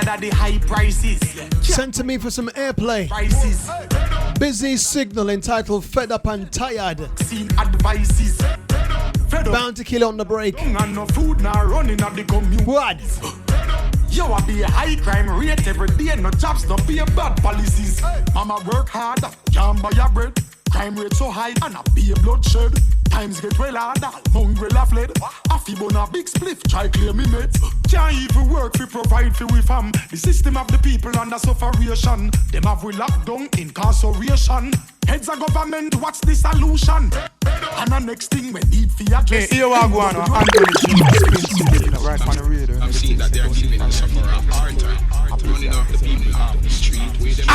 Tired of the high prices. Sent to me for some airplay. Prices. Busy signal entitled Fed Up and Tired. Seen advices. Bound to kill on the break. And no food now running at the community. What? You a be a high crime rate every day. No jobs, no be a bad policies. Mama work hard, can't buy your bread. Crime rate so high and a be a bloodshed. Times get well harder, hungry la fled. A fi bun a big spliff, try clear me mates. Can't even work fi provide fi we fam. The system of the people under sufferation. Them have we locked down, incarceration. Heads of government, what's the solution? And the next thing we need fi address. Hey, you are going on right on the radio. I'm seeing that they're giving the sufferer a hard time. Running off the people off the street. With them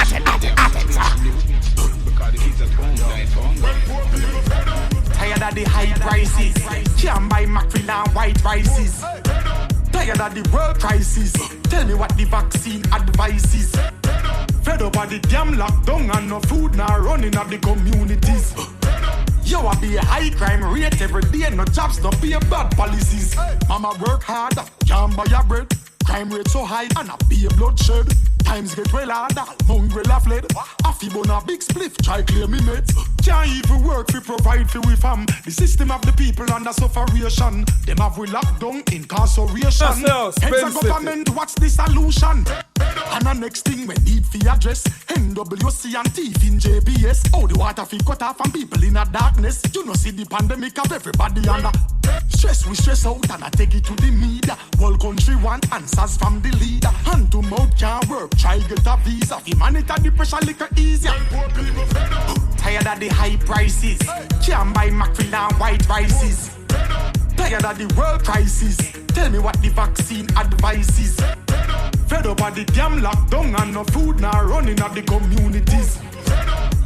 because the kids at home died for hunger. Tired of the high prices. Can't buy mackerel and white rices. Tired of the world crisis. Tell me what the vaccine advises. Fed up of the damn lockdown and no food now running at the communities. You a be a high crime rate every day. No jobs, no be a bad policies. Mama work hard, can't buy your bread. Crime rate so high and a be a bloodshed. Times get well harder, hungry la fled. A fi bun a big spliff, try clear me mates. Can't even work fi provide fi we fam. The system of the people under sufferation. Them have we locked down, incarceration. Heads of government, what's the solution? And the next thing we need fi address. NWC and thief in JBS. Oh, the water fi cut off from people in a darkness. You know see the pandemic of everybody under stress. We stress out and I take it to the media. Whole country want answers from the leader. Hand to mouth can't work, try get a visa. Fi monitor the pressure little easier. Tired of the high prices. Can't buy mackerel and white rices. Tired of the world crisis. Tell me what the vaccine advises. Fed up of the damn lockdown and no food now running at the communities.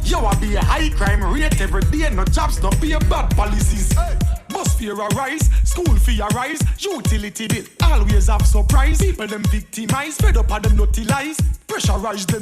You a be a high crime rate every day. No jobs, no be a bad policies. Bus fare a rise, school fee a rise, utility bill always have surprise. People them victimize, fed up of them nutty lies. Pressurize them.